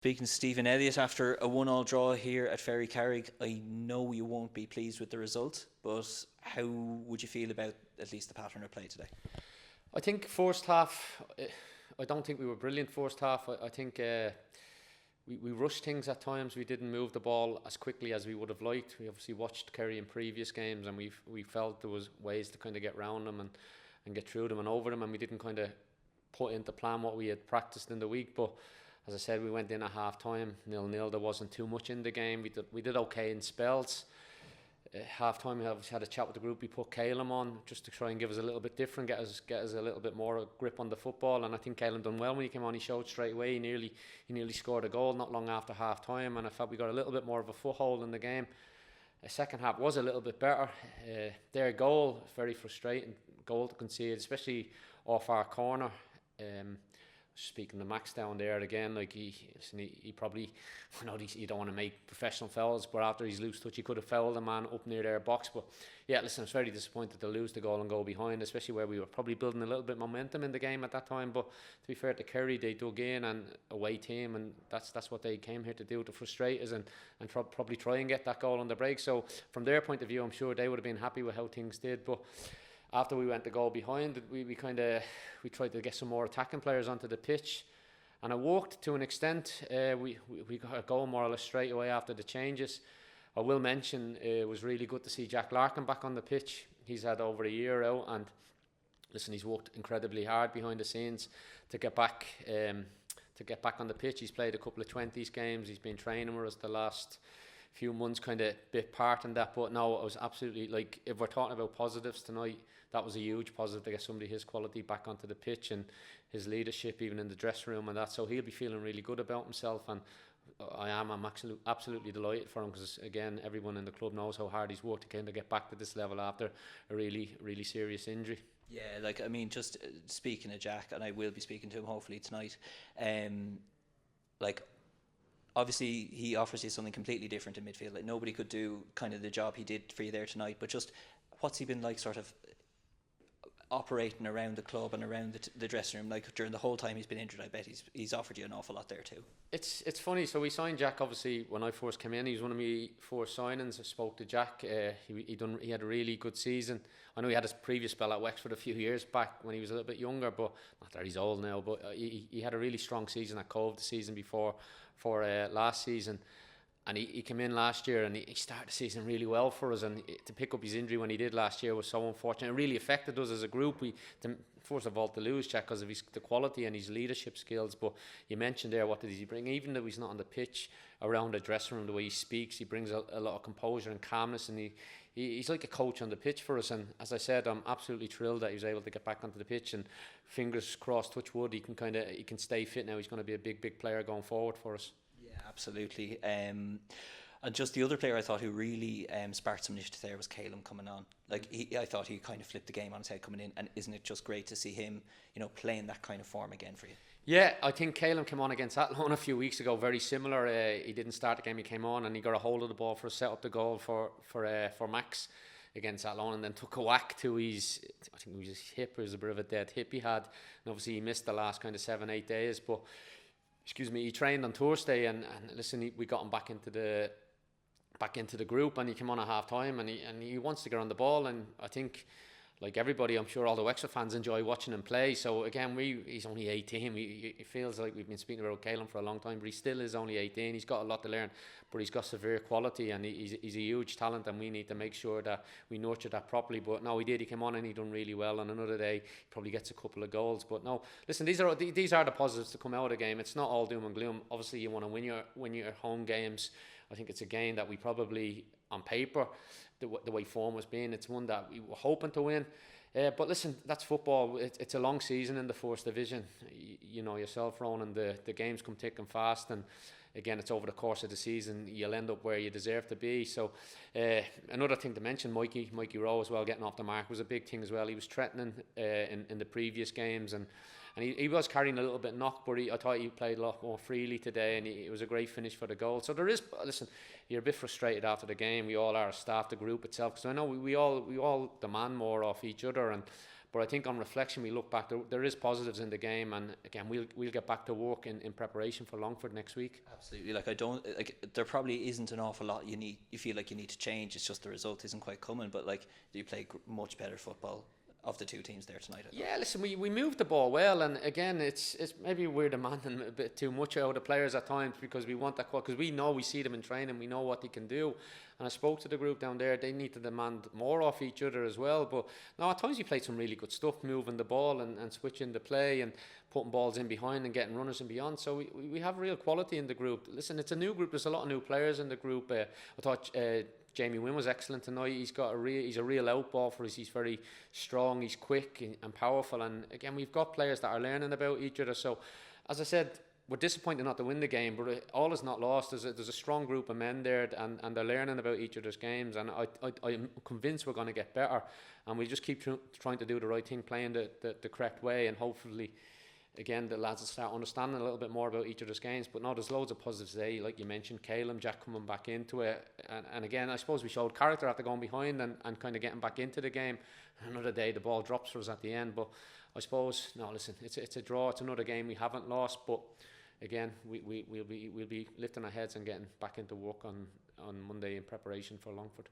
Speaking to Stephen Elliott after a 1-all draw here at Ferrycarrig, I know you won't be pleased with the result, but how would you feel about at least the pattern of play today? I think first half, I don't think we were brilliant first half. I think we rushed things at times. We didn't move the ball as quickly as we would have liked. We obviously watched Kerry in previous games, and we felt there was ways to kind of get round them and get through them and over them, and we didn't kind of put into plan what we had practiced in the week. But as I said, we went in at half time 0-0. There wasn't too much in the game. We did okay in spells. Half time, we obviously had a chat with the group. We put Kaylem on just to try and give us a little bit different, get us a little bit more grip on the football. And I think Kaylem done well when he came on. He showed straight away. He nearly scored a goal not long after half time, and I felt we got a little bit more of a foothold in the game. The second half was a little bit better. Their goal, very frustrating goal to concede, especially off our corner. Speaking to Max down there again, like he probably, I know you don't want to make professional fouls, but after his loose touch, he could have fouled a man up near their box. But yeah, listen, I was very disappointed to lose the goal and go behind, especially where we were probably building a little bit of momentum in the game at that time. But to be fair to Kerry, they dug in and away team, and that's what they came here to do, to frustrate us and probably try and get that goal on the break. So from their point of view, I'm sure they would have been happy with how things did. But after we went the goal behind, we tried to get some more attacking players onto the pitch, and it worked to an extent. We got a goal more or less straight away after the changes. I will mention it was really good to see Jack Larkin back on the pitch. He's had over a year out, and listen, he's worked incredibly hard behind the scenes to get back on the pitch. He's played a couple of 20s games. He's been training with us the last few months, kind of bit part in that. But no, I was absolutely, like, if we're talking about positives tonight, that was a huge positive to get somebody his quality back onto the pitch, and his leadership even in the dressing room and that. So he'll be feeling really good about himself, and I'm absolutely delighted for him, because again, everyone in the club knows how hard he's worked to kind of get back to this level after a really serious injury. Yeah, like, I mean, just speaking of Jack, and I will be speaking to him hopefully tonight, like, obviously he offers you something completely different in midfield. Like, nobody could do kind of the job he did for you there tonight, but just what's he been like sort of operating around the club and around the dressing room, like during the whole time he's been injured? I bet he's offered you an awful lot there too. It's funny. So we signed Jack, obviously, when I first came in. He was one of my first signings. I spoke to Jack. He had a really good season. I know he had his previous spell at Wexford a few years back when he was a little bit younger, but not that he's old now. But he had a really strong season at Cove the season before, for last season. And he came in last year, and he started the season really well for us. And to pick up his injury when he did last year was so unfortunate. It really affected us as a group. First of all, to lose Jack because of the quality and his leadership skills. But you mentioned there, what did he bring? Even though he's not on the pitch, around the dressing room, the way he speaks, he brings a lot of composure and calmness. And he's like a coach on the pitch for us. And as I said, I'm absolutely thrilled that he was able to get back onto the pitch. And fingers crossed, touch wood, he can stay fit now. He's going to be a big player going forward for us. Absolutely. And just the other player I thought who really sparked some initiative there was Kaylem coming on. Like, I thought he kind of flipped the game on his head coming in, and isn't it just great to see him, playing that kind of form again for you? Yeah, I think Kaylem came on against Athlone a few weeks ago, very similar. He didn't start the game, he came on and he got a hold of the ball for set up the goal for Max against Athlone, and then took a whack to his, I think it was his hip. It was a bit of a dead hip he had, and obviously he missed the last kind of 7-8 days, but he trained on Thursday, and listen, we got him back into the group, and he came on at half time, and he wants to get on the ball. And I think, like everybody, I'm sure all the Wexford fans enjoy watching him play. So again, he's only 18. It feels like we've been speaking about Kaylem for a long time, but he still is only 18. He's got a lot to learn, but he's got severe quality, and he's a huge talent, and we need to make sure that we nurture that properly. But no, he did. He came on and he done really well. And another day, he probably gets a couple of goals. But no, listen, these are the positives to come out of the game. It's not all doom and gloom. Obviously, you want to win your home games. I think it's a game that we probably, on paper, the way form was being, it's one that we were hoping to win. But listen, that's football. It's a long season in the first division. You know yourself, Ronan, the games come thick and fast, and again, it's over the course of the season. You'll end up where you deserve to be. So another thing to mention, Mikie Rowe as well, getting off the mark was a big thing as well. He was threatening in the previous games, and he was carrying a little bit knock, but I thought he played a lot more freely today, and it was a great finish for the goal. So there is, listen, you're a bit frustrated after the game. We all are, staff, the group itself, because I know we all demand more off each other, But I think on reflection, we look back, there is positives in the game, and again, we'll get back to work in preparation for Longford next week. Absolutely. Like, I don't like, there probably isn't an awful lot you feel like you need to change. It's just the result isn't quite coming. But like, you play much better football of the two teams there tonight. Yeah, listen, we moved the ball well, and again, it's maybe we're demanding a bit too much out of the players at times, because we want that, because we know, we see them in training, we know what they can do. And I spoke to the group down there, they need to demand more off each other as well. But no, at times we played some really good stuff, moving the ball and switching the play and putting balls in behind and getting runners and beyond. So we have real quality in the group. Listen, it's a new group, there's a lot of new players in the group. I thought Jamie Wynn was excellent tonight. He's a real outball for us. He's very strong, he's quick and powerful. And again, we've got players that are learning about each other. So, as I said, we're disappointed not to win the game, but all is not lost. There's a strong group of men there, and they're learning about each other's games. And I'm convinced we're going to get better. And we just keep trying to do the right thing, playing the correct way, and hopefully, again, the lads will start understanding a little bit more about each other's games. But no, there's loads of positives today, like you mentioned, Kaylem, Jack coming back into it. And again, I suppose we showed character after going behind and kind of getting back into the game. Another day, the ball drops for us at the end. But I suppose, no, listen, it's a draw. It's another game we haven't lost. But again, we'll be lifting our heads and getting back into work on Monday in preparation for Longford.